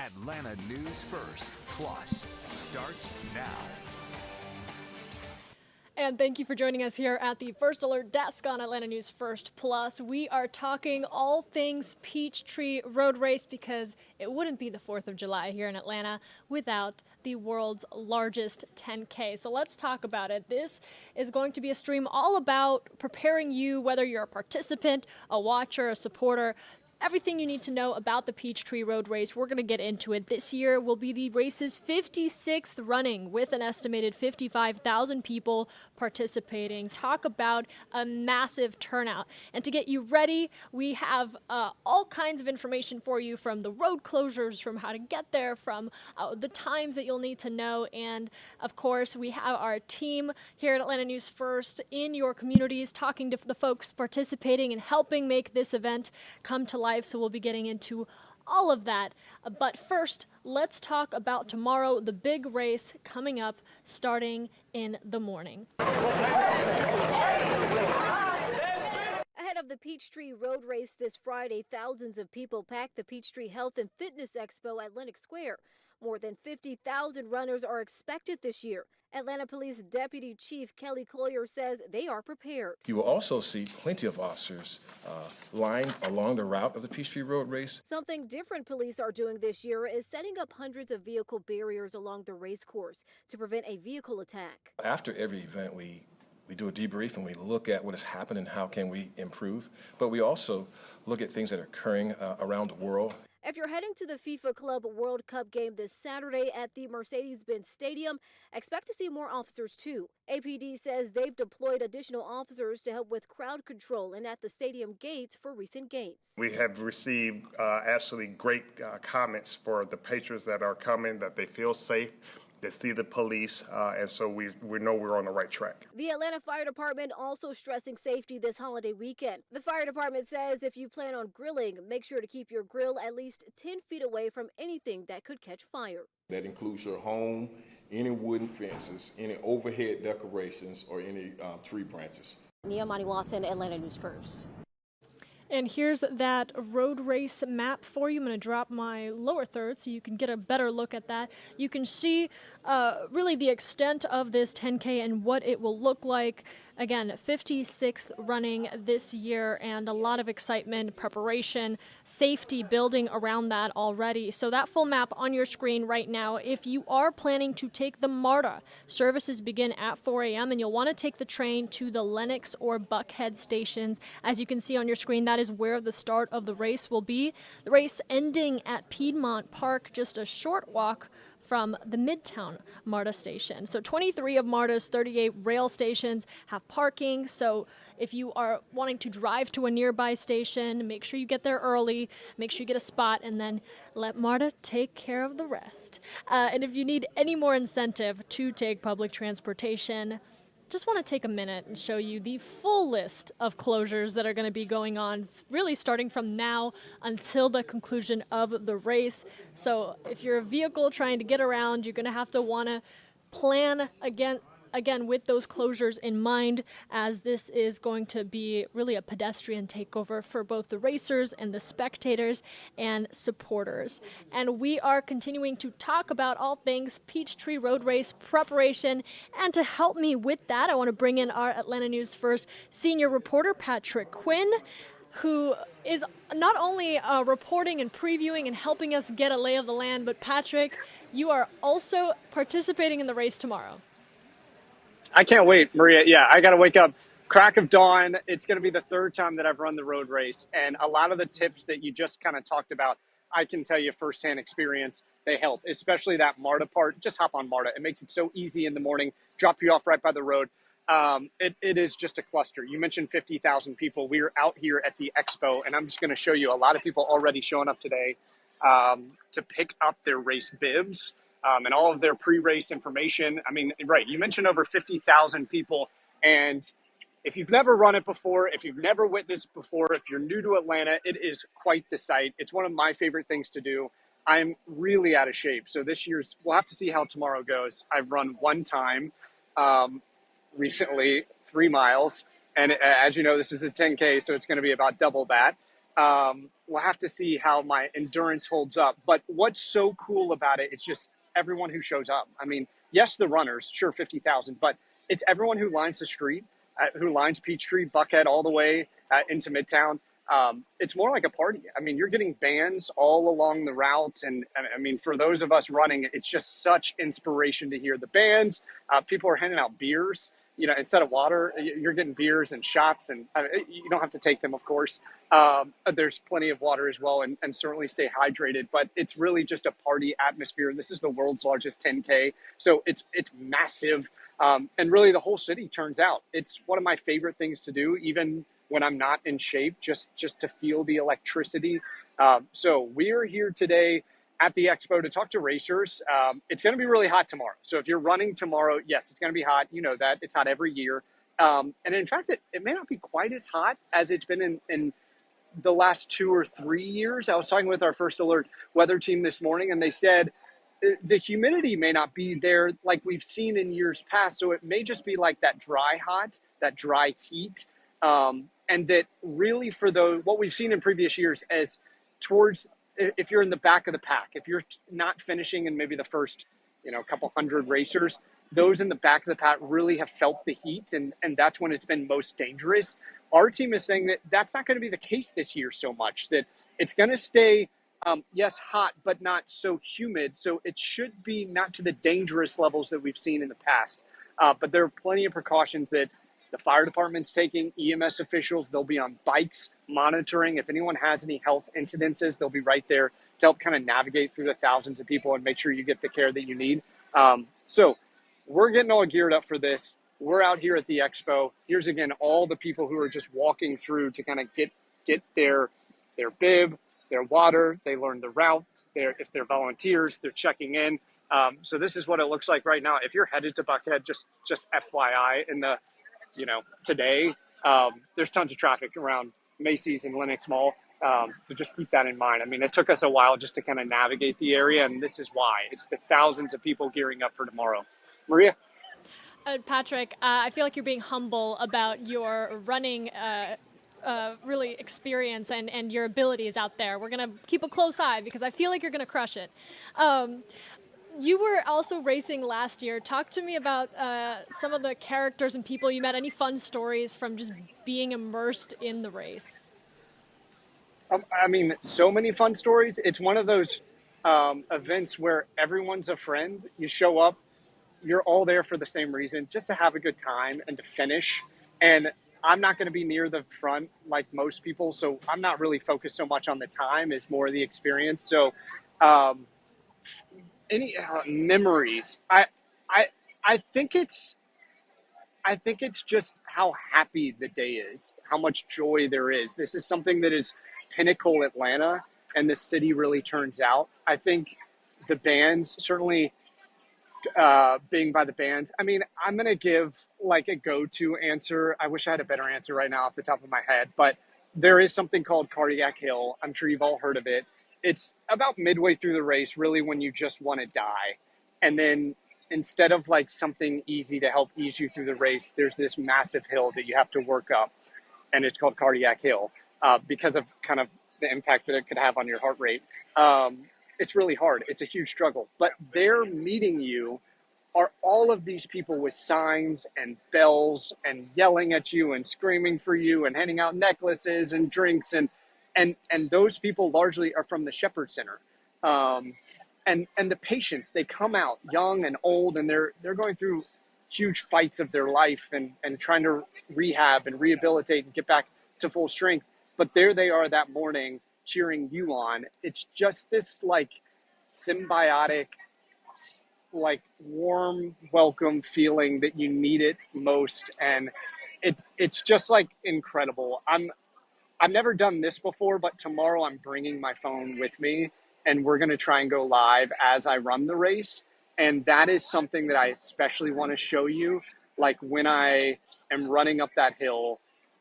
Atlanta News First Plus starts now. And thank you for joining us here at the First Alert Desk on Atlanta News First Plus. We are talking all things Peachtree Road Race because it wouldn't be the 4th of July here in Atlanta without the world's largest 10K. So let's talk about it. This is going to be a stream all about preparing you, whether you're a participant, a watcher, a supporter, everything you need to know about the Peachtree Road Race. We're going to get into it. This year will be the race's 56th running with an estimated 55,000 people participating. Talk about a massive turnout. And to get you ready, we have all kinds of information for you, from the road closures, from how to get there, from the times that you'll need to know. And of course, we have our team here at Atlanta News First in your communities, talking to the folks participating and helping make this event come to life. So we'll be getting into all of that. But first, let's talk about tomorrow, the big race coming up starting in the morning. Ahead of the Peachtree Road Race this Friday, thousands of people packed the Peachtree Health and Fitness Expo at Lenox Square. More than 50,000 runners are expected this year. Atlanta Police Deputy Chief Kelly Collier says they are prepared. You will also see plenty of officers lined along the route of the Peachtree Road Race. Something different police are doing this year is setting up hundreds of vehicle barriers along the race course to prevent a vehicle attack. After every event, we do a debrief and we look at what has happened and how can we improve. But we also look at things that are occurring around the world. If you're heading to the FIFA Club World Cup game this Saturday at the Mercedes-Benz Stadium, expect to see more officers too. APD says they've deployed additional officers to help with crowd control and at the stadium gates for recent games. We have received actually great comments for the patrons that are coming, that they feel safe. They see the police, and so we know we're on the right track. The Atlanta Fire Department also stressing safety this holiday weekend. The fire department says if you plan on grilling, make sure to keep your grill at least 10 feet away from anything that could catch fire. That includes your home, any wooden fences, any overhead decorations, or any tree branches. Niamani Watson, Atlanta News First. And here's that road race map for you. I'm going to drop my lower third so you can get a better look at that. You can see really the extent of this 10K and what it will look like. Again, 56th running this year, and a lot of excitement, preparation, safety building around that already. So that full map on your screen right now. If you are planning to take the MARTA, services begin at 4 a.m. and you'll want to take the train to the Lenox or Buckhead stations. As you can see on your screen, that is where the start of the race will be. The race ending at Piedmont Park, just a short walk from the Midtown MARTA station. So 23 of MARTA's 38 rail stations have parking. So if you are wanting to drive to a nearby station, make sure you get there early, make sure you get a spot, and then let MARTA take care of the rest. And if you need any more incentive to take public transportation, just want to take a minute and show you the full list of closures that are going to be going on, really starting from now until the conclusion of the race. So if you're a vehicle trying to get around, you're going to have to want to plan again with those closures in mind, as this is going to be really a pedestrian takeover for both the racers and the spectators and supporters. And we are continuing to talk about all things Peachtree Road Race preparation. And to help me with that, I want to bring in our Atlanta News First senior reporter, Patrick Quinn, who is not only reporting and previewing and helping us get a lay of the land, but Patrick, you are also participating in the race tomorrow. I can't wait, Maria. Yeah, I got to wake up. Crack of dawn. It's going to be the third time that I've run the road race. And a lot of the tips that you just kind of talked about, I can tell you firsthand experience, they help, especially that MARTA part. Just hop on MARTA. It makes it so easy in the morning, drop you off right by the road. It is just a cluster. You mentioned 50,000 people. We are out here at the expo, and I'm just going to show you a lot of people already showing up today to pick up their race bibs. And all of their pre-race information. I mean, right, you mentioned over 50,000 people. And if you've never run it before, if you've never witnessed before, if you're new to Atlanta, it is quite the sight. It's one of my favorite things to do. I'm really out of shape. So we'll have to see how tomorrow goes. I've run one time recently, 3 miles. And as you know, this is a 10K, so it's going to be about double that. We'll have to see how my endurance holds up. But what's so cool about it is just everyone who shows up. I mean, yes, the runners, sure, 50,000, but it's everyone who lines the street, who lines Peachtree, Buckhead, all the way into Midtown. It's more like a party. I mean, you're getting bands all along the route. And I mean, for those of us running, it's just such inspiration to hear the bands. People are handing out beers. You know, instead of water, you're getting beers and shots, and you don't have to take them, of course. There's plenty of water as well, and certainly stay hydrated. But it's really just a party atmosphere. This is the world's largest 10K, so it's massive, and really the whole city turns out. It's one of my favorite things to do, even when I'm not in shape, just to feel the electricity. So we're here today at the expo to talk to racers. It's going to be really hot tomorrow. So if you're running tomorrow, yes, it's going to be hot. You know that. It's hot every year. And in fact, it may not be quite as hot as it's been in the last 2 or 3 years. I was talking with our First Alert weather team this morning, and they said the humidity may not be there like we've seen in years past. So it may just be like that dry hot, that dry heat. And that really for what we've seen in previous years as towards, if you're in the back of the pack, if you're not finishing in maybe the first, couple hundred racers, those in the back of the pack really have felt the heat, and that's when it's been most dangerous. Our team is saying that that's not going to be the case this year so much, that it's going to stay, yes, hot, but not so humid. So it should be not to the dangerous levels that we've seen in the past. But there are plenty of precautions that the fire department's taking, EMS officials, they'll be on bikes monitoring. If anyone has any health incidences, they'll be right there to help kind of navigate through the thousands of people and make sure you get the care that you need. So we're getting all geared up for this. We're out here at the expo. Here's again all the people who are just walking through to kind of get their bib, their water. They learn the route. If they're volunteers, they're checking in. So this is what it looks like right now. If you're headed to Buckhead, just FYI, in the today, there's tons of traffic around Macy's and Lenox Mall. So just keep that in mind. I mean, it took us a while just to kind of navigate the area, and this is why. It's the thousands of people gearing up for tomorrow. Maria? Patrick, I feel like you're being humble about your running really experience and your abilities out there. We're going to keep a close eye because I feel like you're going to crush it. You were also racing last year. Talk to me about some of the characters and people you met. Any fun stories from just being immersed in the race? I mean, so many fun stories. It's one of those events where everyone's a friend. You show up, you're all there for the same reason, just to have a good time and to finish. And I'm not going to be near the front like most people, so I'm not really focused so much on the time as more the experience. So any memories? I think it's just how happy the day is, how much joy there is. This is something that is pinnacle Atlanta, and the city really turns out. I think the bands, certainly being by the bands, I mean, I'm going to give like a go-to answer. I wish I had a better answer right now off the top of my head, but there is something called Cardiac Hill. I'm sure you've all heard of it. It's about midway through the race, really when you just want to die. And then instead of like something easy to help ease you through the race, there's this massive hill that you have to work up, and it's called Cardiac Hill because of kind of the impact that it could have on your heart rate. It's really hard. It's a huge struggle. But there meeting you are all of these people with signs and bells and yelling at you and screaming for you and handing out necklaces and drinks. And those people largely are from the Shepherd Center. And the patients, they come out young and old, and they're going through huge fights of their life and trying to rehab and rehabilitate and get back to full strength. But there they are that morning cheering you on. It's just this like symbiotic, like warm welcome feeling that you need it most. And it's just like incredible. I've never done this before, but tomorrow I'm bringing my phone with me, and we're going to try and go live as I run the race. And that is something that I especially want to show you. Like when I am running up that hill,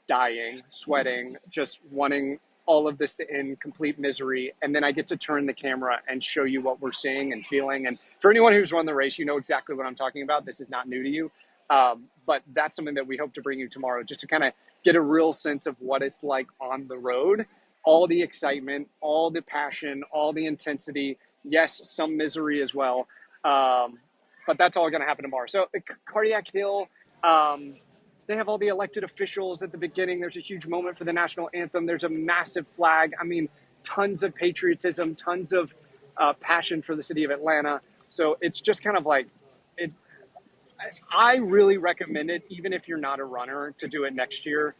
dying, sweating, just wanting all of this in complete misery. And then I get to turn the camera and show you what we're seeing and feeling. And for anyone who's run the race, you know exactly what I'm talking about. This is not new to you. But that's something that we hope to bring you tomorrow, just to kind of get a real sense of what it's like on the road. all the excitement, all the passion, all the intensity. Yes, some misery as well. But that's all going to happen tomorrow. So Cardiac Hill, they have all the elected officials at the beginning. There's a huge moment for the national anthem. There's a massive flag. I mean, tons of patriotism, tons of passion for the city of Atlanta. So it's just kind of like it. I really recommend it, even if you're not a runner, to do it next year,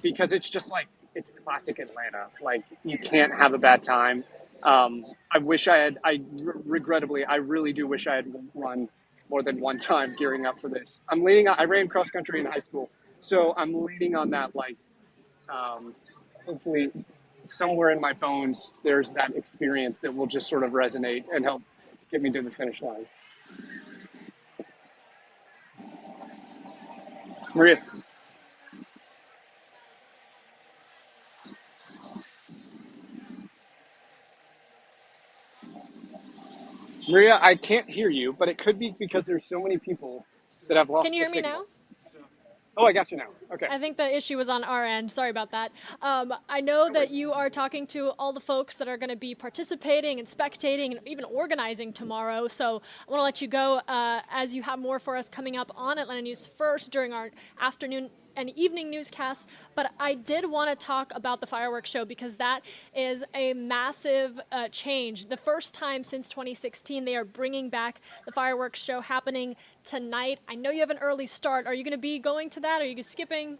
because it's just like it's classic Atlanta. Like you can't have a bad time. I wish I had. Regrettably, I really do wish I had run more than one time gearing up for this. I'm leaning on, I ran cross country in high school, so I'm leaning on that. Like, hopefully, somewhere in my bones, there's that experience that will just sort of resonate and help get me to the finish line. Maria. Maria, I can't hear you, but it could be because there's so many people that have lost Can you the hear me signal. now? Oh, I got you now. Okay. I think the issue was on our end. Sorry about that. I know that you are talking to all the folks that are going to be participating and spectating and even organizing tomorrow. So I want to let you go as you have more for us coming up on Atlanta News First during our afternoon and evening newscasts. But I did want to talk about the fireworks show because that is a massive change. The first time since 2016 they are bringing back the fireworks show happening tonight. I know you have an early start. Are you going to be going to that? Are you skipping?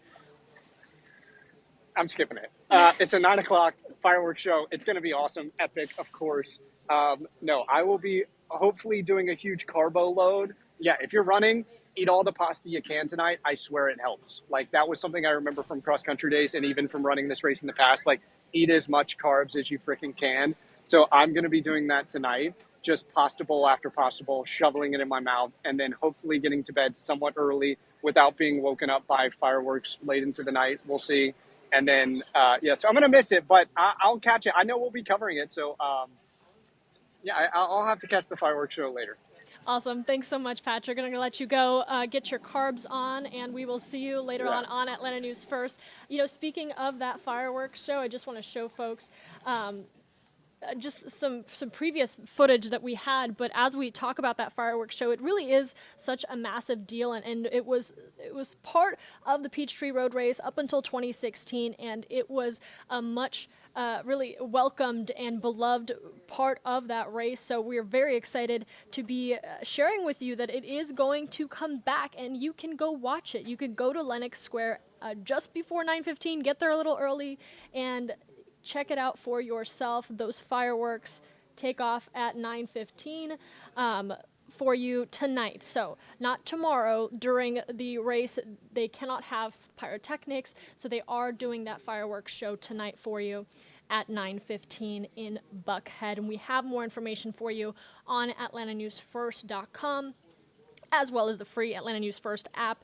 I'm skipping it. It's a 9 o'clock fireworks show. It's going to be awesome, epic, of course. No, I will be hopefully doing a huge carbo load. Yeah, if you're running, eat all the pasta you can tonight. I swear it helps. Like that was something I remember from cross country days and even from running this race in the past. Like eat as much carbs as you freaking can. So I'm going to be doing that tonight. Just pasta bowl after pasta bowl, shoveling it in my mouth, and then hopefully getting to bed somewhat early without being woken up by fireworks late into the night. We'll see. And then, so I'm going to miss it, but I'll catch it. I know we'll be covering it. So, I'll have to catch the fireworks show later. Awesome. Thanks so much, Patrick. I'm going to let you go get your carbs on, and we will see you later on Atlanta News First. You know, speaking of that fireworks show, I just want to show folks just some previous footage that we had, but as we talk about that fireworks show, it really is such a massive deal, and it was part of the Peachtree Road Race up until 2016, and it was a much really welcomed and beloved part of that race. So we're very excited to be sharing with you that it is going to come back, and you can go watch it. You could go to Lenox Square just before 9:15, get there a little early, and check it out for yourself. Those fireworks take off at 9:15 for you tonight. So not tomorrow during the race. They cannot have pyrotechnics, so they are doing that fireworks show tonight for you at 9:15 in Buckhead. And we have more information for you on atlantanewsfirst.com, as well as the free Atlanta News First app.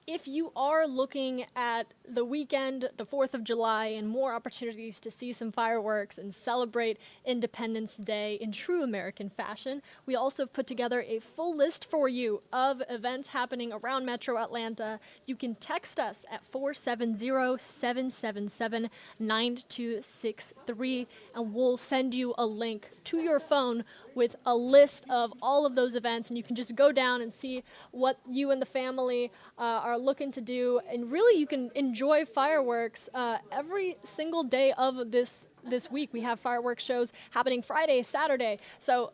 If you are looking at the weekend, the 4th of July, and more opportunities to see some fireworks and celebrate Independence Day in true American fashion, we also have put together a full list for you of events happening around Metro Atlanta. You can text us at 470-777-9263, and we'll send you a link to your phone with a list of all of those events, and you can just go down and see what you and the family are looking to do. And really, you can enjoy fireworks every single day of this week. We have fireworks shows happening Friday, Saturday. So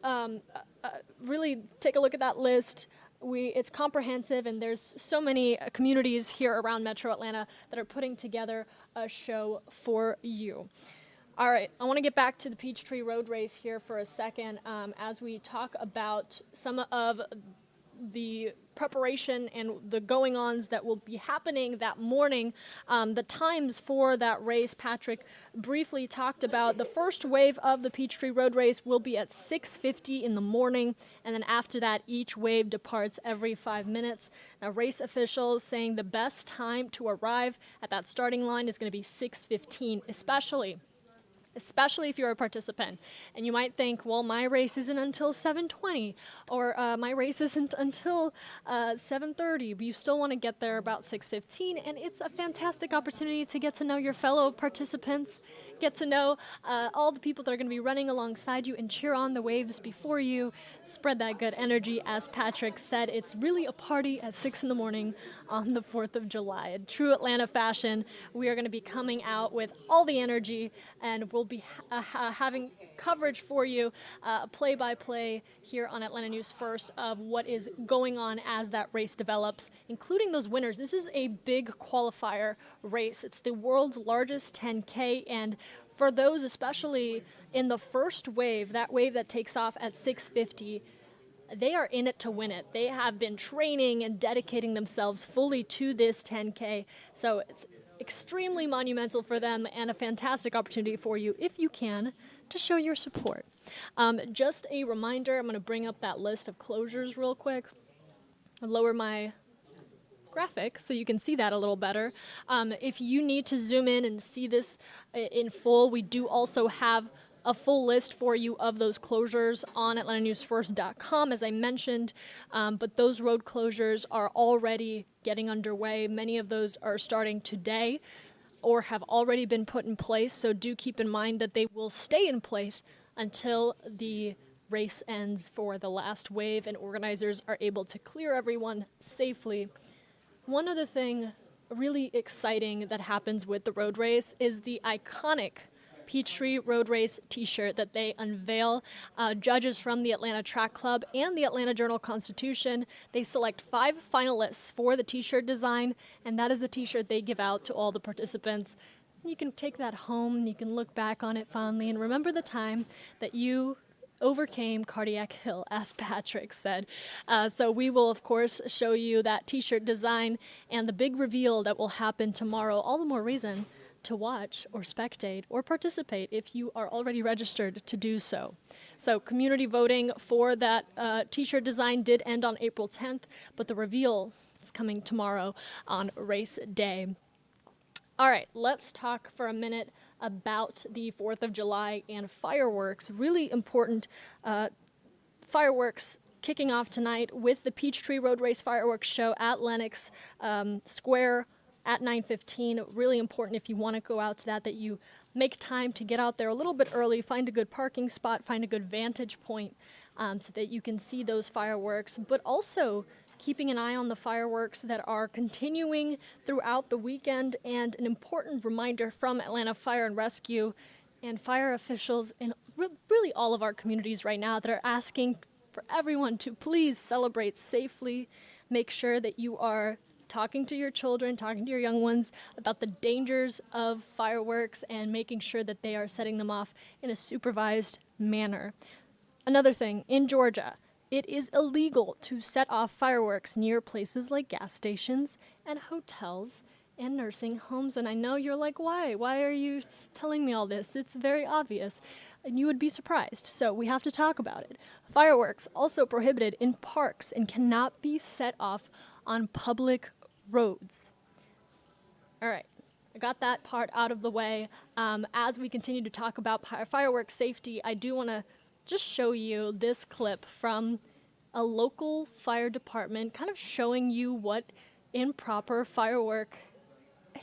really take a look at that list. It's comprehensive, and there's so many communities here around Metro Atlanta that are putting together a show for you. All right, I want to get back to the Peachtree Road Race here for a second as we talk about some of the preparation and the going-ons that will be happening that morning. The times for that race, Patrick briefly talked about. The first wave of the Peachtree Road Race will be at 6:50 in the morning, and then after that, each wave departs every 5 minutes. Now, race officials saying the best time to arrive at that starting line is going to be 6:15, especially especially if you're a participant. And you might think, well, my race isn't until 7:20, or my race isn't until 7:30, but you still want to get there about 6:15, and it's a fantastic opportunity to get to know your fellow participants, get to know all the people that are going to be running alongside you, and cheer on the waves before you, spread that good energy. As Patrick said, it's really a party at 6 in the morning on the 4th of July. In true Atlanta fashion, we are going to be coming out with all the energy, and we'll be having coverage for you, play-by-play here on Atlanta News First of what is going on as that race develops, including those winners. This is a big qualifier race. It's the world's largest 10K, and for those especially in the first wave, that wave that takes off at 6:50, they are in it to win it. They have been training and dedicating themselves fully to this 10K, so it's extremely monumental for them and a fantastic opportunity for you, if you can, to show your support. Just a reminder, I'm going to bring up that list of closures real quick. I'll lower my graphic so you can see that a little better. If you need to zoom in and see this in full, we do also have a full list for you of those closures on AtlantaNewsFirst.com, as I mentioned, but those road closures are already getting underway. Many of those are starting today or have already been put in place, so do keep in mind that they will stay in place until the race ends for the last wave and organizers are able to clear everyone safely. One other thing really exciting that happens with the road race is the iconic Peachtree Road Race t-shirt that they unveil. Judges from the Atlanta Track Club and the Atlanta Journal-Constitution, they select 5 finalists for the t-shirt design, and that is the t-shirt they give out to all the participants. You can take that home, and you can look back on it fondly and remember the time that you overcame Cardiac Hill, as Patrick said. So we will, of course, show you that t-shirt design and the big reveal that will happen tomorrow. All the more reason to watch or spectate or participate if you are already registered to do so. So community voting for that t-shirt design did end on April 10th, but the reveal is coming tomorrow on race day. All right, let's talk for a minute about the 4th of July and fireworks. Really important fireworks kicking off tonight with the Peachtree Road Race fireworks show at Lenox Square at 9:15. Really important if you want to go out to that you make time to get out there a little bit early, find a good parking spot, find a good vantage point so that you can see those fireworks, but also keeping an eye on the fireworks that are continuing throughout the weekend, and an important reminder from Atlanta Fire and Rescue and fire officials in really all of our communities right now that are asking for everyone to please celebrate safely. Make sure that you are talking to your children, talking to your young ones about the dangers of fireworks and making sure that they are setting them off in a supervised manner. Another thing, in Georgia, it is illegal to set off fireworks near places like gas stations and hotels and nursing homes. And I know you're like, why? Why are you telling me all this? It's very obvious, and you would be surprised. So we have to talk about it. Fireworks also prohibited in parks and cannot be set off on public roads. All right, I got that part out of the way. As we continue to talk about fireworks safety, I do want to just show you this clip from a local fire department, kind of showing you what improper firework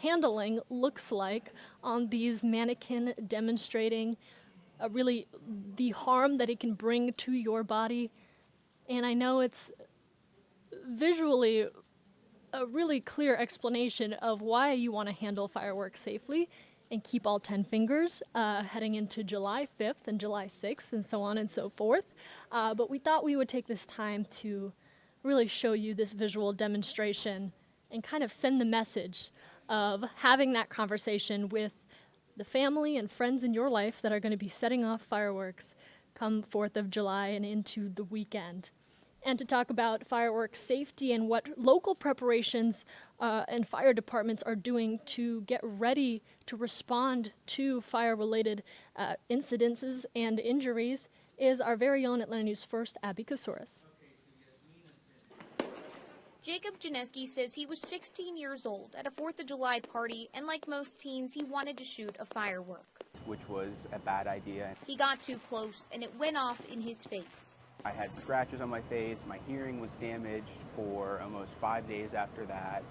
handling looks like on these mannequin, demonstrating really the harm that it can bring to your body. And I know it's visually a really clear explanation of why you want to handle fireworks safely and keep all 10 fingers heading into July 5th and July 6th and so on and so forth. But we thought we would take this time to really show you this visual demonstration and kind of send the message of having that conversation with the family and friends in your life that are going to be setting off fireworks come 4th of July and into the weekend. And to talk about fireworks safety and what local preparations and fire departments are doing to get ready to respond to fire-related incidences and injuries is our very own Atlanta News First, Abby Kasouras. Jacob Janeski says he was 16 years old at a 4th of July party, and like most teens, he wanted to shoot a firework. which was a bad idea. He got too close and it went off in his face. I had scratches on my face, my hearing was damaged for almost 5 days after that,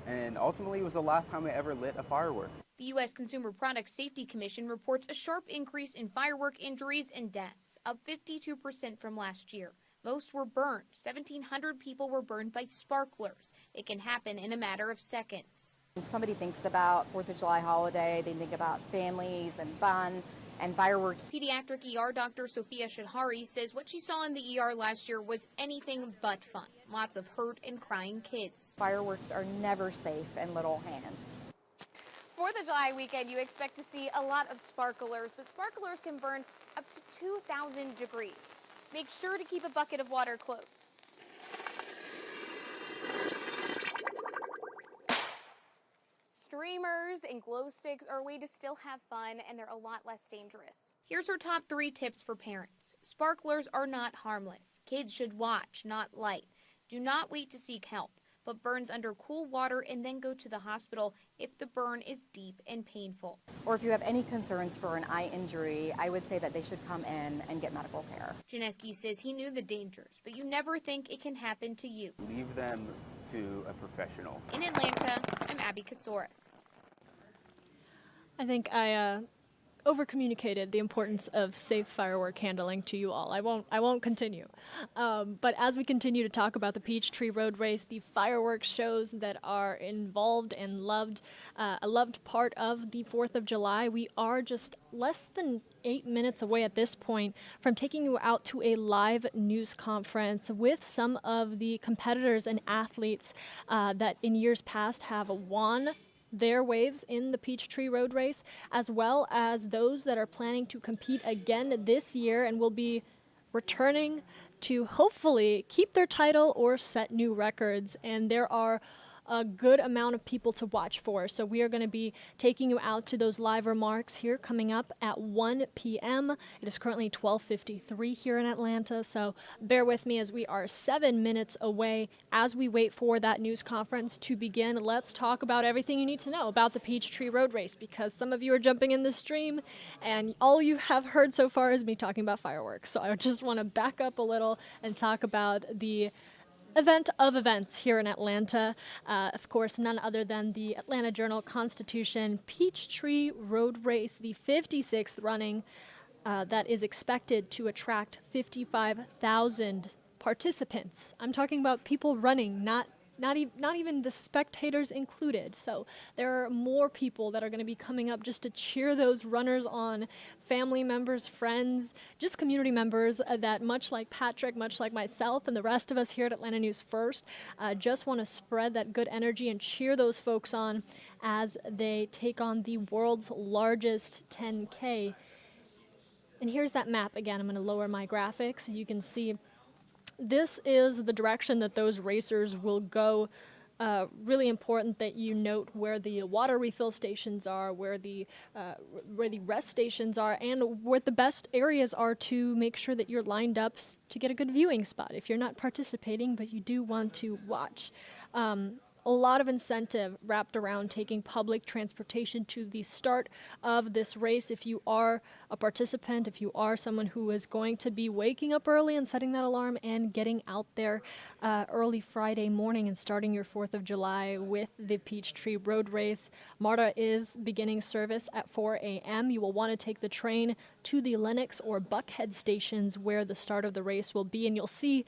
and ultimately it was the last time I ever lit a firework. The U.S. Consumer Product Safety Commission reports a sharp increase in firework injuries and deaths, up 52% from last year. Most were burned. 1,700 people were burned by sparklers. It can happen in a matter of seconds. When somebody thinks about 4th of July holiday, they think about families and fun and fireworks. Pediatric ER doctor Sophia Shahari says what she saw in the ER last year was anything but fun. Lots of hurt and crying kids. Fireworks are never safe in little hands. 4th of July weekend, you expect to see a lot of sparklers, but sparklers can burn up to 2,000 degrees. Make sure to keep a bucket of water close. Streamers and glow sticks are a way to still have fun, and they're a lot less dangerous. Here's her top 3 tips for parents. Sparklers are not harmless. Kids should watch, not light. Do not wait to seek help, but burns under cool water and then go to the hospital if the burn is deep and painful. Or if you have any concerns for an eye injury, I would say that they should come in and get medical care. Janeski says he knew the dangers, but you never think it can happen to you. Leave them to a professional. In Atlanta, I'm Abby Casoris. I think I over-communicated the importance of safe firework handling to you all. I won't continue. But as we continue to talk about the Peachtree Road Race, the fireworks shows that are involved and loved, a loved part of the 4th of July, we are just less than 8 minutes away at this point from taking you out to a live news conference with some of the competitors and athletes that in years past have won their waves in the Peachtree Road Race, as well as those that are planning to compete again this year and will be returning to hopefully keep their title or set new records. And there are a good amount of people to watch for. So we are going to be taking you out to those live remarks here coming up at 1 p.m. It is currently 12:53 here in Atlanta, so bear with me as we are 7 minutes away. As we wait for that news conference to begin, let's talk about everything you need to know about the Peachtree Road Race, because some of you are jumping in the stream and all you have heard so far is me talking about fireworks. So I just want to back up a little and talk about the event of events here in Atlanta. Of course, none other than the Atlanta Journal-Constitution Peachtree Road Race, the 56th running that is expected to attract 55,000 participants. I'm talking about people running, not even the spectators included. So there are more people that are going to be coming up just to cheer those runners on, family members, friends, just community members that, much like Patrick, much like myself and the rest of us here at Atlanta News First, just want to spread that good energy and cheer those folks on as they take on the world's largest 10K. And here's that map again. I'm going to lower my graphic so you can see. This is the direction that those racers will go. Really important that you note where the water refill stations are, where the rest stations are, and where the best areas are to make sure that you're lined up to get a good viewing spot if you're not participating, but you do want to watch. A lot of incentive wrapped around taking public transportation to the start of this race. If you are a participant, if you are someone who is going to be waking up early and setting that alarm and getting out there early Friday morning and starting your 4th of July with the Peachtree Road Race, MARTA is beginning service at 4 a.m. You will want to take the train to the Lenox or Buckhead stations where the start of the race will be, and you'll see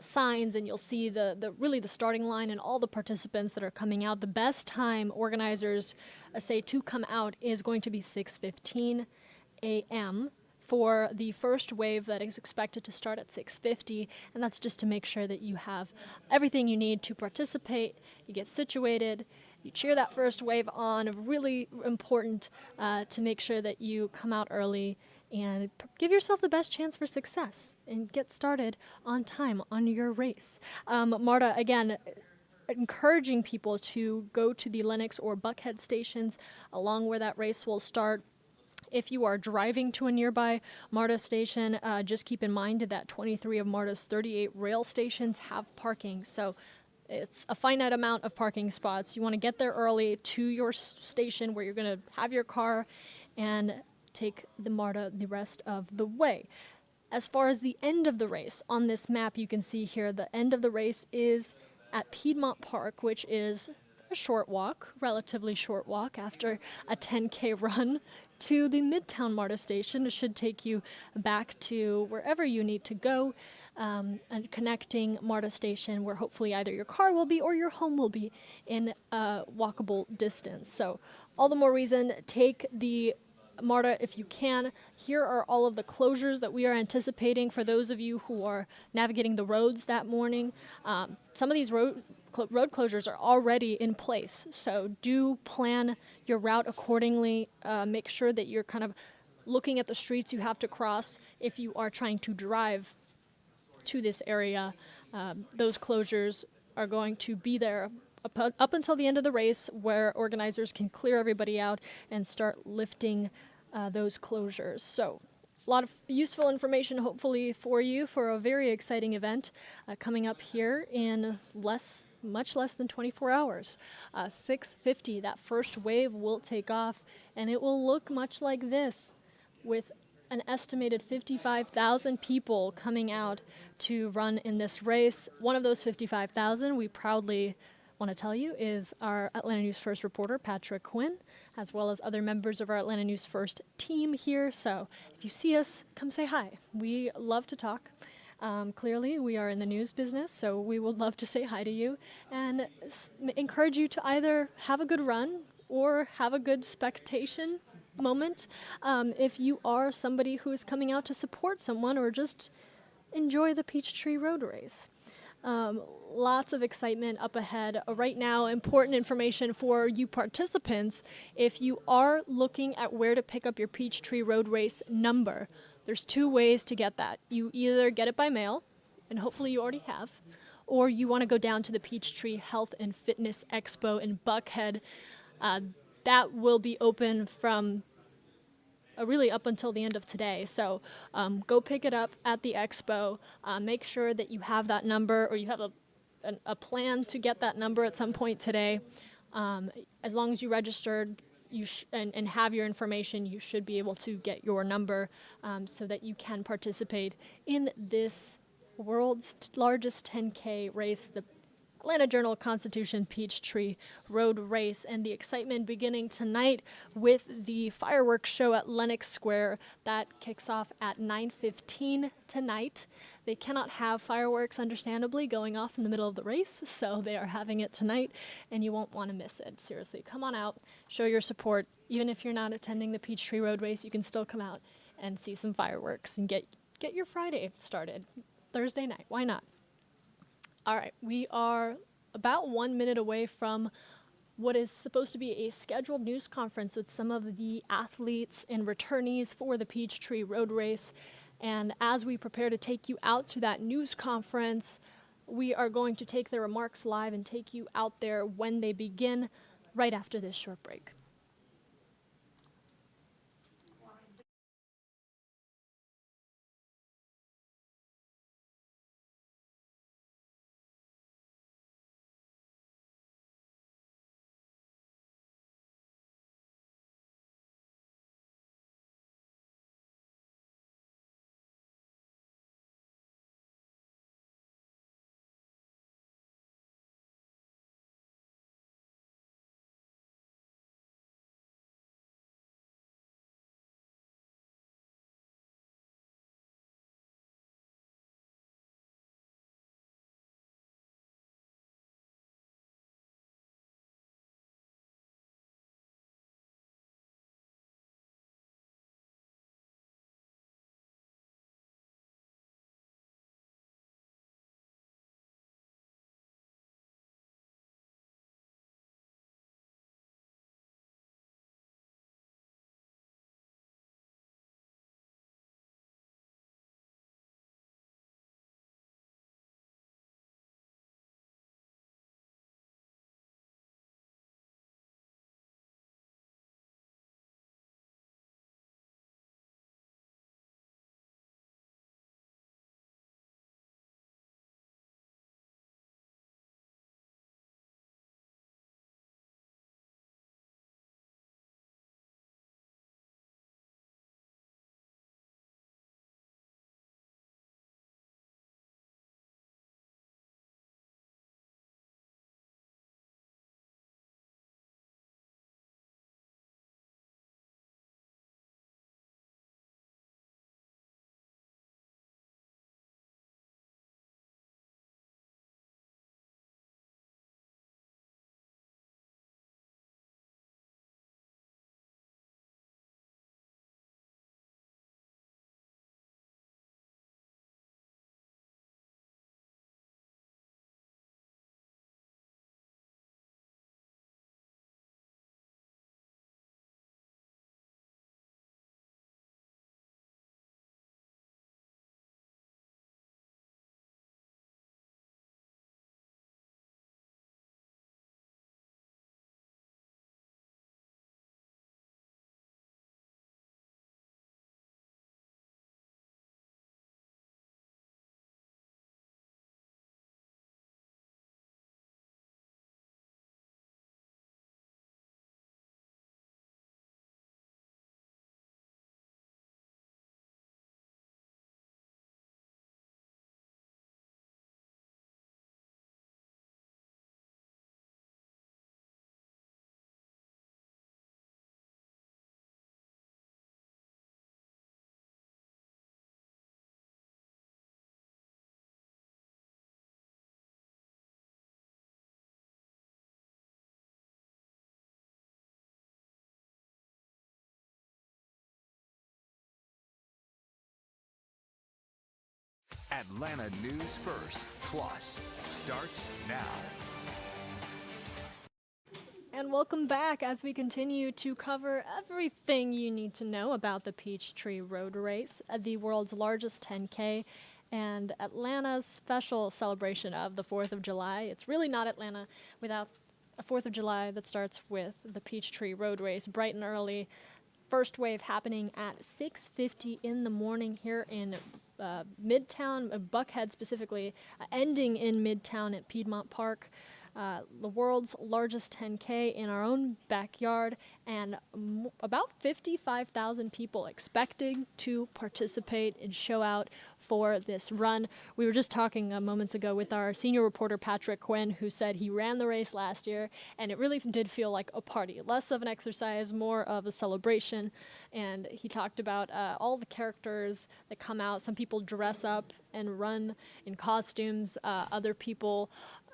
signs and you'll see really the starting line and all the participants that are coming out. The best time organizers say to come out is going to be 6:15 a.m. for the first wave that is expected to start at 6:50, and that's just to make sure that you have everything you need to participate, you get situated, you cheer that first wave on. Really important to make sure that you come out early and give yourself the best chance for success and get started on time on your race. MARTA, again, encouraging people to go to the Lenox or Buckhead stations along where that race will start. If you are driving to a nearby MARTA station, just keep in mind that 23 of MARTA's 38 rail stations have parking. So it's a finite amount of parking spots. You want to get there early to your station where you're going to have your car and take the MARTA the rest of the way. As far as the end of the race, on this map you can see here the end of the race is at Piedmont Park, which is a short walk, relatively short walk after a 10K run to the Midtown MARTA station. It should take you back to wherever you need to go, and connecting MARTA station where hopefully either your car will be or your home will be in a walkable distance. So all the more reason, take the MARTA if you can. Here are all of the closures that we are anticipating for those of you who are navigating the roads that morning. Some of these road closures are already in place, so do plan your route accordingly. Make sure that you're kind of looking at the streets you have to cross if you are trying to drive to this area. Those closures are going to be there up until the end of the race, where organizers can clear everybody out and start lifting those closures. So a lot of useful information hopefully for you for a very exciting event coming up here in much less than 24 hours. 6:50, that first wave will take off, and it will look much like this, with an estimated 55,000 people coming out to run in this race. One of those 55,000, we proudly want to tell you, is our Atlanta News First reporter, Patrick Quinn, as well as other members of our Atlanta News First team here. So if you see us, come say hi. We love to talk. Clearly, we are in the news business, so we would love to say hi to you and encourage you to either have a good run or have a good spectation moment. If you are somebody who is coming out to support someone or just enjoy the Peachtree Road Race. Lots of excitement up ahead. Right now, important information for you participants. If you are looking at where to pick up your Peachtree Road Race number, there's two ways to get that. You either get it by mail, and hopefully you already have, or you want to go down to the Peachtree Health and Fitness Expo in Buckhead. That will be open from really up until the end of today. So go pick it up at the expo. Make sure that you have that number, or you have a plan to get that number at some point today. As long as you registered and have your information, you should be able to get your number so that you can participate in this world's largest 10K race, the Atlanta Journal-Constitution Peachtree Road Race, and the excitement beginning tonight with the fireworks show at Lenox Square. That kicks off at 9:15 tonight. They cannot have fireworks, understandably, going off in the middle of the race, so they are having it tonight, and you won't want to miss it. Seriously, come on out, show your support. Even if you're not attending the Peachtree Road Race, you can still come out and see some fireworks and get your Friday started. Thursday night, why not? All right, we are about 1 minute away from what is supposed to be a scheduled news conference with some of the athletes and returnees for the Peachtree Road Race. And as we prepare to take you out to that news conference, we are going to take their remarks live and take you out there when they begin right after this short break. Atlanta News First Plus starts now. And welcome back as we continue to cover everything you need to know about the Peachtree Road Race, the world's largest 10K, and Atlanta's special celebration of the 4th of July. It's really not Atlanta without a 4th of July that starts with the Peachtree Road Race, bright and early. First wave happening at 6:50 in the morning here in Midtown, Buckhead specifically, ending in Midtown at Piedmont Park. The world's largest 10K in our own backyard, and about 55,000 people expecting to participate and show out for this run. We were just talking moments ago with our senior reporter Patrick Quinn, who said he ran the race last year, and it really did feel like a party. Less of an exercise, more of a celebration. And he talked about all the characters that come out. Some people dress up and run in costumes. Other people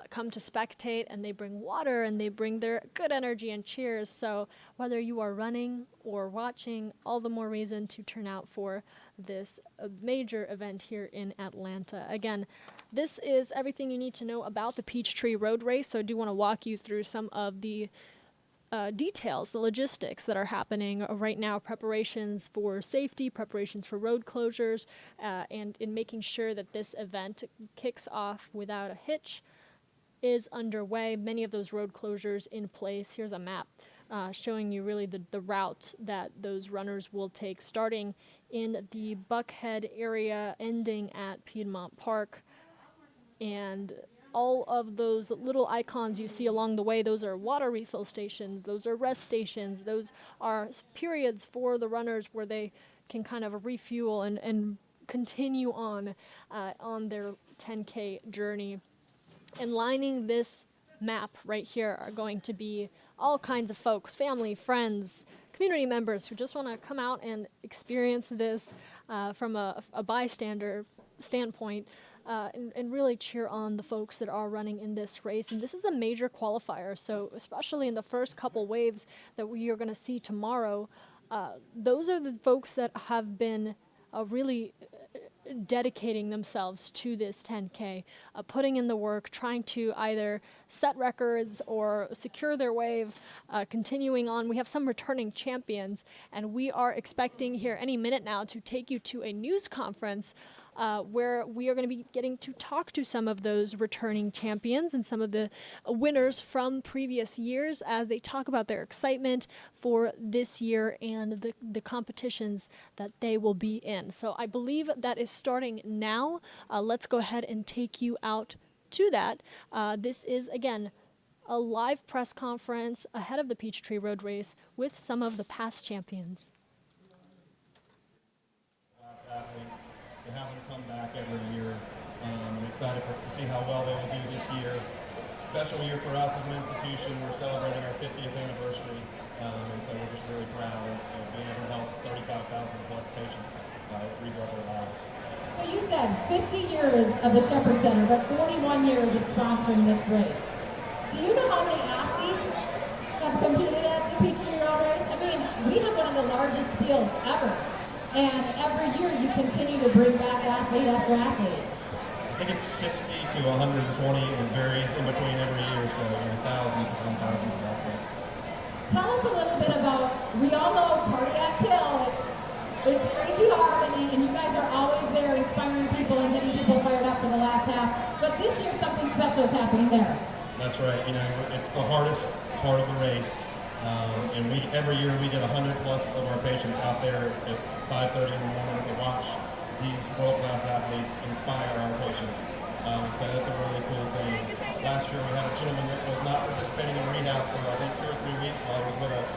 come to spectate, and they bring water and they bring their good energy and cheers. So whether you are running or watching, all the more reason to turn out for this major event here in Atlanta. Again, this is everything you need to know about the Peachtree Road Race. So I do want to walk you through some of the details, the logistics that are happening right now, preparations for safety, preparations for road closures, and in making sure that this event kicks off without a hitch is underway. Many of those road closures in place. Here's a map showing you really the route that those runners will take, starting in the Buckhead area, ending at Piedmont Park. And all of those little icons you see along the way, those are water refill stations, those are rest stations, those are periods for the runners where they can kind of refuel and continue on their 10K journey. And lining this map right here are going to be all kinds of folks, family, friends, community members who just want to come out and experience this from a bystander standpoint, and really cheer on the folks that are running in this race. And this is a major qualifier, so especially in the first couple waves that we are going to see tomorrow, those are the folks that have been really dedicating themselves to this 10K, putting in the work, trying to either set records or secure their wave, continuing on. We have some returning champions, and we are expecting here any minute now to take you to a news conference where we are going to be getting to talk to some of those returning champions and some of the winners from previous years as they talk about their excitement for this year and the competitions that they will be in. So I believe that is starting now. Let's go ahead and take you out to that. This is, again, a live press conference ahead of the Peachtree Road Race with some of the past champions. Athletes. To have them come back every year. I'm excited to see how well they will do this year. Special year for us as an institution. We're celebrating our 50th anniversary, and so we're just really proud of being able to help 35,000 plus patients rebuild their lives. So you said 50 years of the Shepherd Center, but 41 years of sponsoring this race. Do you know how many athletes have competed at the Peachtree Road Race? I mean, we have one of the largest fields ever. And every year you continue to bring back athlete after athlete. I think it's 60 to 120, and it varies in between every year, so thousands upon thousands of athletes. Tell us a little bit about, we all know Cardiac Hill, it's crazy hard, and you guys are always there inspiring people and getting people fired up for the last half, but this year something special is happening there. That's right, it's the hardest part of the race, and every year we get 100 plus of our patients out there at 5:30 in the morning to watch these world-class athletes inspire our patients. So that's a really cool thing. Last year we had a gentleman that was not participating in rehab for I think 2 or 3 weeks while he was with us.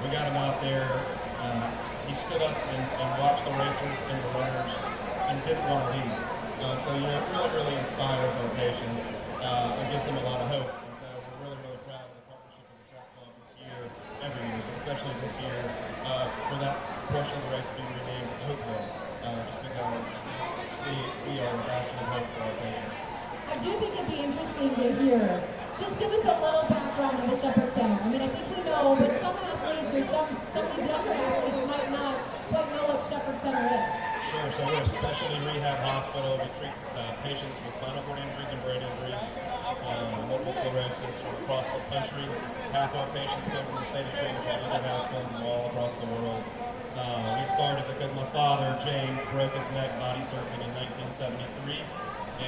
We got him out there. He stood up and watched the racers and the runners and didn't want to leave. So it really, really inspires our patients and gives them a lot of hope. And so we're really, really proud of the partnership with the track club this year, every year, but especially this year, for that portion of the race to be renamed Hopeville, just because we are a bastion of hope for our patients. I do think it'd be interesting to hear. Just give us a little background of the Shepherd Center. I mean, I think we know, but some athletes or some of these younger athletes might not quite know what Shepherd Center is. Sure. So we're a specialty rehab hospital. We treat patients with spinal cord injuries and brain injuries, multiple sclerosis from across the country. Half our patients come from the state of Georgia, the other half come from all across the world. We started because my father, James, broke his neck body surfing in 1973,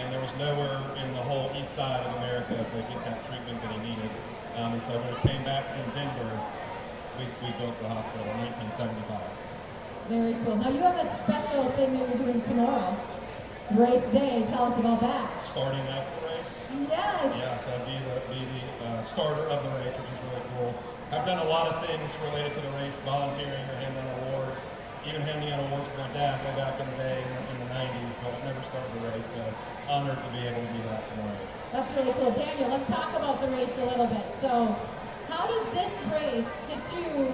and there was nowhere in the whole east side of America to get that treatment that he needed. And so when we came back from Denver, we built the hospital in 1975. Very cool. Now you have a special thing that you're doing tomorrow. Race day. Tell us about that. Starting out the race? Yes. Yes, I'd be the starter of the race, which is really cool. I've done a lot of things related to the race, volunteering or handing out awards, even handing out awards for my dad way back in the day in the 90s, but I've never started the race, so honored to be able to do that tomorrow. That's really cool. Daniel, let's talk about the race a little bit. So how does this race get you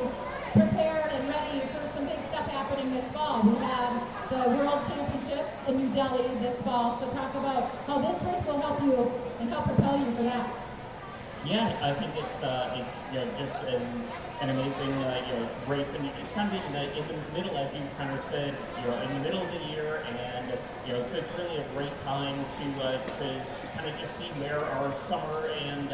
prepared and ready for some big stuff happening this fall? We have the World Championships in New Delhi this fall, so talk about how this race will help you and help propel you for that. Yeah, I think it's just an amazing race, and it's kind of in the middle, as you kind of said, in the middle of the year, and so it's really a great time to kind of just see where our summer and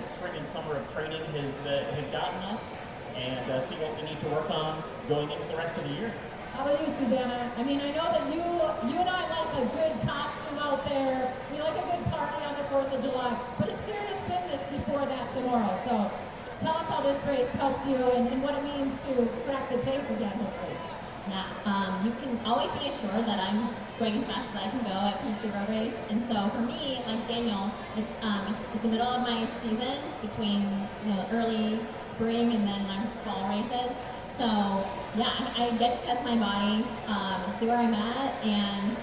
spring and summer of training has gotten us, and see what we need to work on going into the rest of the year. How about you, Susanna? I mean, I know that you and I like a good costume out there. We like a good party on the 4th of July, but it's serious business before that tomorrow. So tell us how this race helps you and what it means to crack the tape again, hopefully. Yeah, you can always be assured that I'm going as fast as I can go at Peachtree Road Race. And so for me, like Daniel, it's the middle of my season between early spring and then my fall races. So yeah, I get to test my body and see where I'm at, and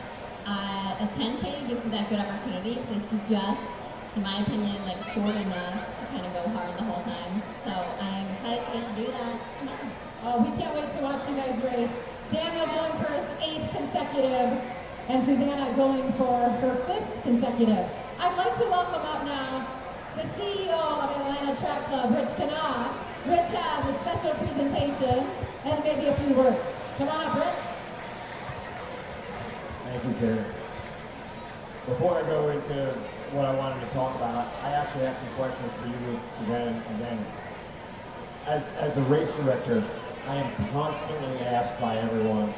a 10K gives me that good opportunity because it's just, in my opinion, like short enough to kind of go hard the whole time. So I'm excited to get to do that tomorrow. We can't wait to watch you guys race. Daniel going for his 8th consecutive, and Susanna going for her 5th consecutive. I'd like to welcome up now the CEO of Atlanta Track Club, Rich Kanah. Rich has a special presentation and maybe a few words. Come on up, Rich. Thank you, Karen. Before I go into what I wanted to talk about, I actually have some questions for you, Suzanne and Daniel. As the race director, I am constantly asked by everyone,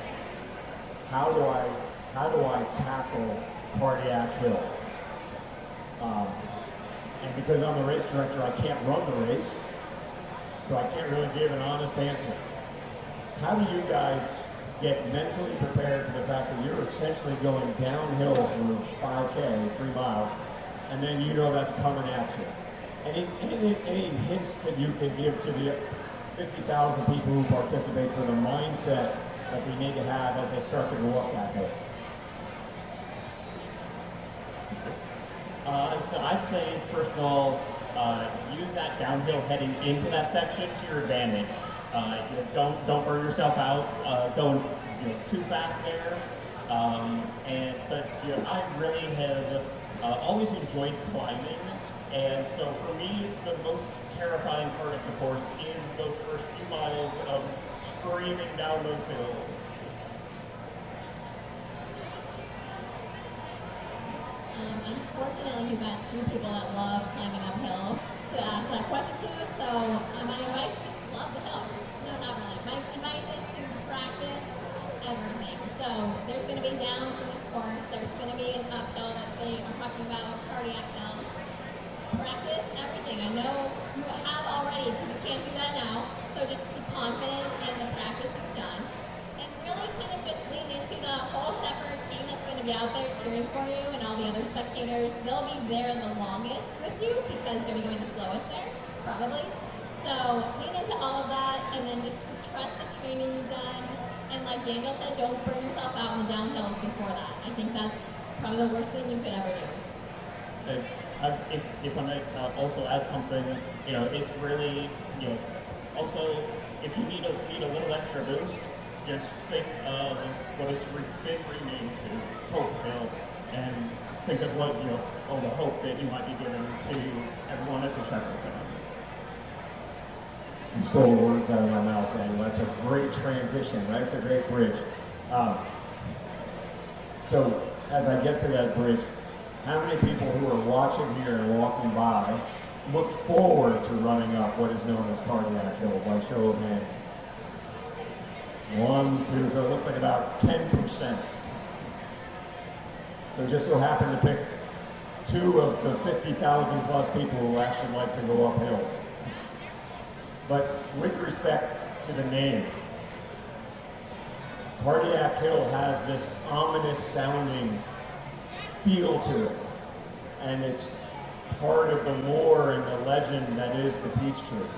how do I tackle Cardiac Hill? And because I'm the race director, I can't run the race, so I can't really give an honest answer. How do you guys get mentally prepared for the fact that you're essentially going downhill for 5K, 3 miles, and then that's coming at you? Any hints that you can give to the 50,000 people who participate for the mindset that they need to have as they start to go up that hill? So I'd say, first of all, use that downhill heading into that section to your advantage. Don't burn yourself out. Going too fast there. But I really have always enjoyed climbing, and so for me, the most terrifying part of the course is those first few miles of screaming down those hills. Unfortunately, you've got 2 people that love climbing uphill to ask that question to, so my advice is just love the hill. No, not really. My advice is to practice everything. So there's going to be downs in this course. There's going to be an uphill that they are talking about, Cardiac Hill. Practice everything. I know you have already because you can't do that now, so just be confident in the practice you've done. And really kind of just lean into the whole Shepherd team that's going to be out there cheering for you, and all the other spectators. They'll be there the longest with you because they're going the slowest there, probably. So lean into all of that, and then just trust the training you've done. And like Daniel said, don't burn yourself out in the downhills before that. I think that's probably the worst thing you could ever do. If I may also add something, it's really, also if you need a little extra boost, just think of what has been renamed to Hope Hill, and think of what all the hope that you might be giving to everyone at the Shepherd Center. You stole the words out of my mouth, Daniel. That's a great transition, right? It's a great bridge. So as I get to that bridge, how many people who are watching here and walking by look forward to running up what is known as Cardiac Hill by show of hands? 1, 2, so it looks like about 10%. So just so happened to pick 2 of the 50,000 plus people who actually like to go up hills. But with respect to the name, Cardiac Hill has this ominous sounding feel to it. And it's part of the lore and the legend that is the Peachtree.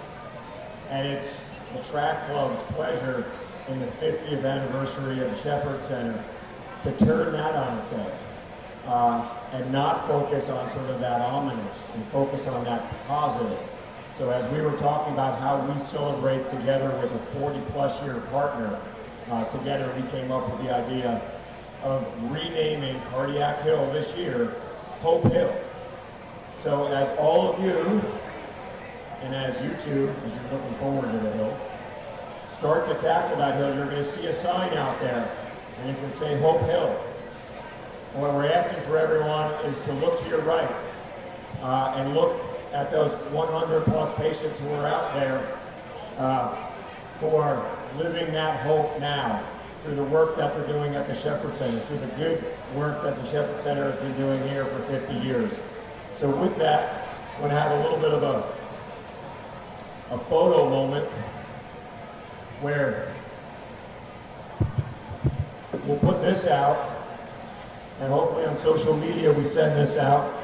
And it's the track club's pleasure in the 50th anniversary of the Shepherd Center to turn that on its head. And not focus on sort of that ominous and focus on that positive. So as we were talking about how we celebrate together with a 40-plus year partner, together we came up with the idea of renaming Cardiac Hill this year Hope Hill. So as all of you, and as you two, as you're looking forward to the hill, start to tackle that hill, you're going to see a sign out there, and it can say Hope Hill. And what we're asking for everyone is to look to your right and look at those 100 plus patients who are out there who are living that hope now through the work that they're doing at the Shepherd Center, through the good work that the Shepherd Center has been doing here for 50 years. So with that, I'm going to have a little bit of a photo moment where we'll put this out, and hopefully on social media we send this out.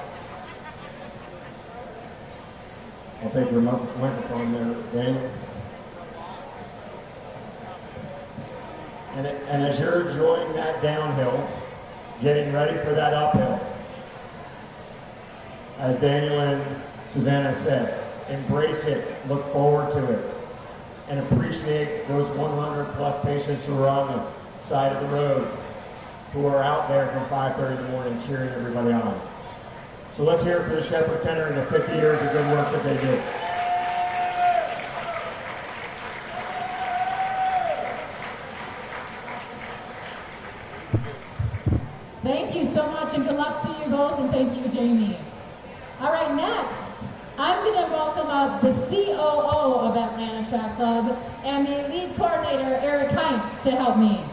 I'll take your microphone there, Daniel. And as you're enjoying that downhill, getting ready for that uphill, as Daniel and Susanna said, embrace it, look forward to it, and appreciate those 100 plus patients who are on the side of the road, who are out there from 5:30 in the morning cheering everybody on. So let's hear it for the Shepherd Center and the 50 years of good work that they do. Thank you so much, and good luck to you both, and thank you, Jamie. All right, next, I'm going to welcome up the COO of Atlanta Track Club and the lead coordinator, Eric Heinz, to help me.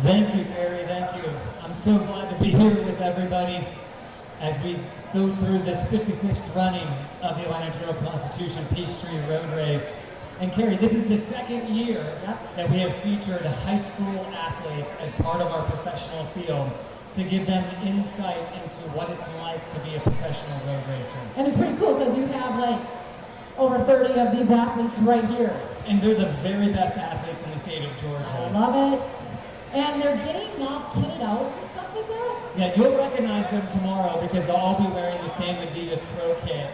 Thank you, Barry, thank you. I'm so glad to be here with everybody as we go through this 56th running of the Atlanta Journal-Constitution Peachtree Road Race. And Carrie, this is the second year that we have featured high school athletes as part of our professional field to give them insight into what it's like to be a professional road racer. And it's pretty cool because you have like over 30 of these athletes right here. And they're the very best athletes in the state of Georgia. I love it. And they're getting all kitted out and stuff like that? Yeah, you'll recognize them tomorrow because they'll all be wearing the same Adidas Pro Kit.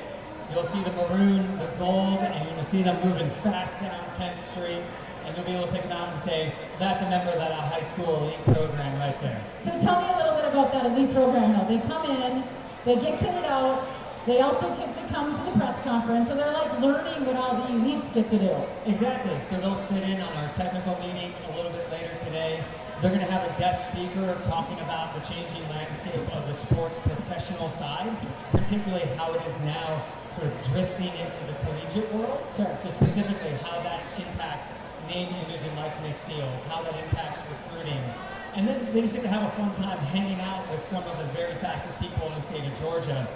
You'll see the maroon, the gold, and you're going to see them moving fast down 10th Street, and you'll be able to pick them out and say, that's a member of that high school elite program right there. So tell me a little bit about that elite program though. They come in, they get kitted out, they also get to come to the press conference, so they're like learning what all the elites get to do. Exactly, so they'll sit in on our technical meeting a little bit later today. They're going to have a guest speaker talking about the changing landscape of the sports professional side, particularly how it is now sort of drifting into the collegiate world. Sure. So specifically how that impacts name, image, and likeness deals, how that impacts recruiting. And then they just get to have a fun time hanging out with some of the very fastest people in the state of Georgia.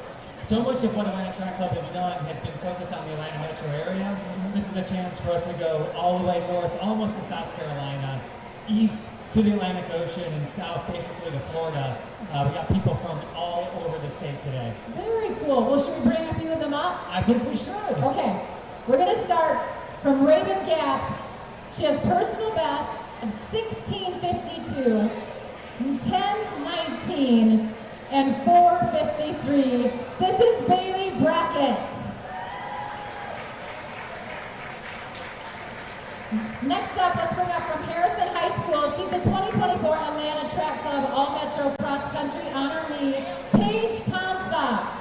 So much of what Atlanta Track Club has done has been focused on the Atlanta metro area. This is a chance for us to go all the way north, almost to South Carolina, east to the Atlantic Ocean, and south basically to Florida. We got people from all over the state today. Very cool. Well, should we bring a few of them up? I think we should. Okay. We're going to start from Raven Gap. She has personal bests of 16:52, 10:19, and 4:53. This is Bailey Brackett. Next up, let's bring up from Harrison High School. She's the 2024 Atlanta Track Club All-Metro Cross Country honoree, Paige Comstock.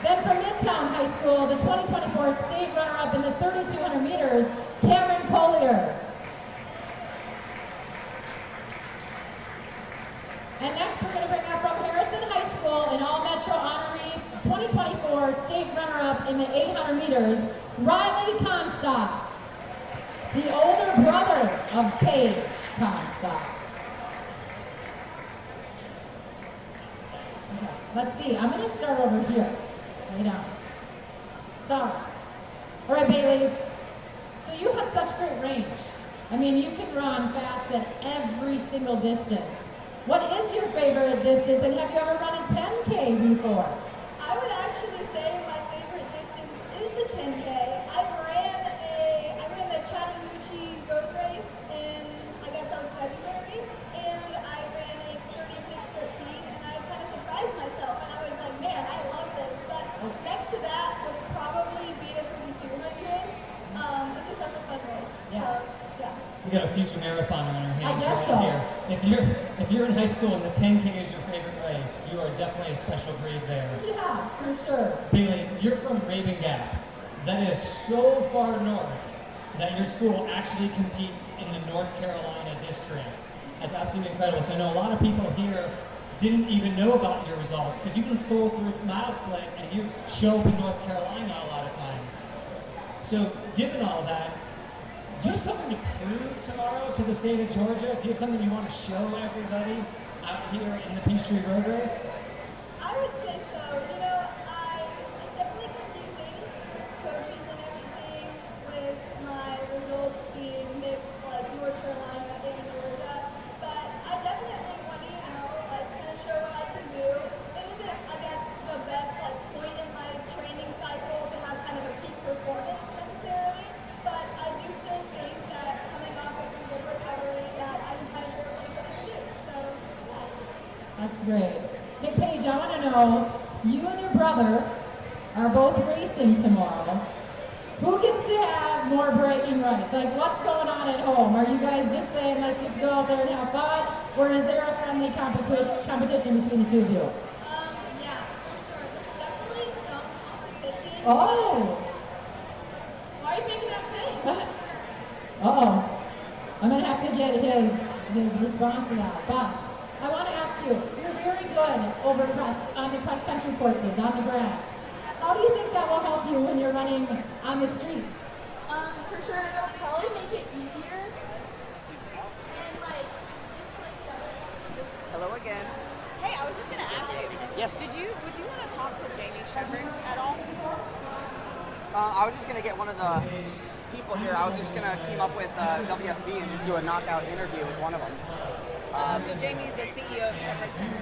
Then from Midtown High School, the 2024 state runner-up in the 3,200 meters, Cameron Collier. And next we're going to bring up from Harrison High School, an all-metro honoree, 2024 state runner-up in the 800 meters, Riley Comstock, the older brother of Paige Comstock. Okay, let's see, I'm going to start over here. Lay down. Sorry. All right, Bailey. So you have such great range. I mean, you can run fast at every single distance. What is your favorite distance, and have you ever run a 10K before? I would actually say my favorite distance is the 10K. I ran the Chattahoochee Road Race in, I guess that was February, and I ran a 36:13, and I kind of surprised myself, and I was like, man, I love this. But next to that would probably be the 3,200. It's just such a fun race. Yeah. So, yeah. We got a future marathoner on our hands guess right so. here. If you're in high school and the 10K is your favorite race, you are definitely a special breed there. Yeah, for sure. Bailey, you're from Raven Gap. That is so far north that your school actually competes in the North Carolina district. That's absolutely incredible. So I know a lot of people here didn't even know about your results because you can scroll through Mile Split and you show up in North Carolina a lot of times. So given all that, do you have something to prove tomorrow to the state of Georgia? Do you have something you want to show everybody out here in the Peachtree Road Race? I would say so. You know, it's definitely confusing for coaches and everything with my results being mixed, like North Carolina and Georgia. But I definitely want to, kind of show what I can do. It isn't, I guess, the best point in my training cycle to have kind of a peak performance necessarily. But I do still think that coming off of some good recovery, that I can kind of show everybody what I can do. So, yeah. That's great. Hey, Paige, I want to know, you and your brother are both racing tomorrow. Who gets to have more bragging rights? Like, what's going on at home? Are you guys just saying, let's just go out there and have fun? Or is there a friendly competition between the two of you? Yeah, for sure. There's definitely some competition. Oh! Why are you making that face? Uh-oh. I'm going to have to get his response to that. But I want to ask you, you're very good on the cross-country courses, on the grass. How do you think that will help you when you're running on the street? For sure, it'll probably make it easier. And Hello again. Hey, I was just gonna ask you. Yes. Would you want to talk to Jamie Shepard at all? I was just gonna get one of the people here. I was just gonna team up with WSB and just do a knockout interview with one of them. So Jamie's the CEO of Shepard Center.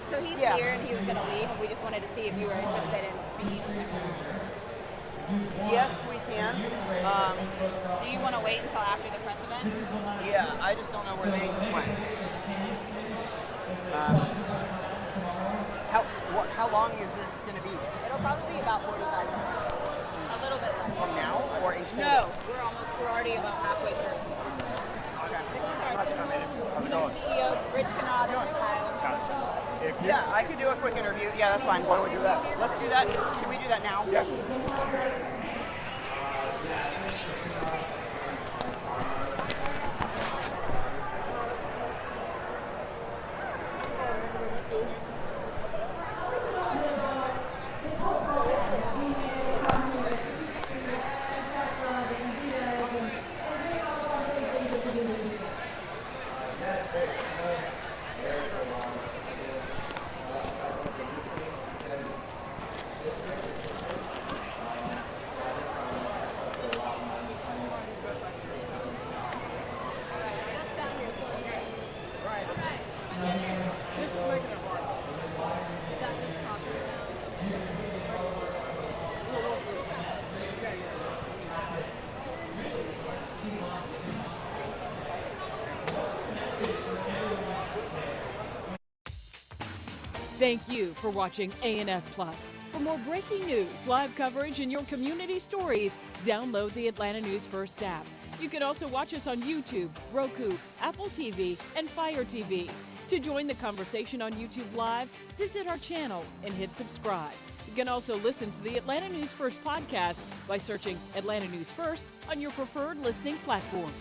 So he's here and he was gonna leave, and we just wanted to see if you were interested in speaking. Yes, we can. Do you want to wait until after the press event? Yeah, I just don't know where they just went. How long is this going to be? It'll probably be about 45 minutes. A little bit less. From now or in total? No, we're already about halfway through. Okay. This is our CEO, Rich Canada. Yeah, I could do a quick interview. Yeah, that's fine. Why don't we do that? Let's do that. Can we do that now? Yeah. Thank you for watching ANF Plus. For more breaking news, live coverage, and your community stories, download the Atlanta News First app. You can also watch us on YouTube, Roku, Apple TV, and Fire TV. To join the conversation on YouTube Live, visit our channel and hit subscribe. You can also listen to the Atlanta News First podcast by searching Atlanta News First on your preferred listening platform.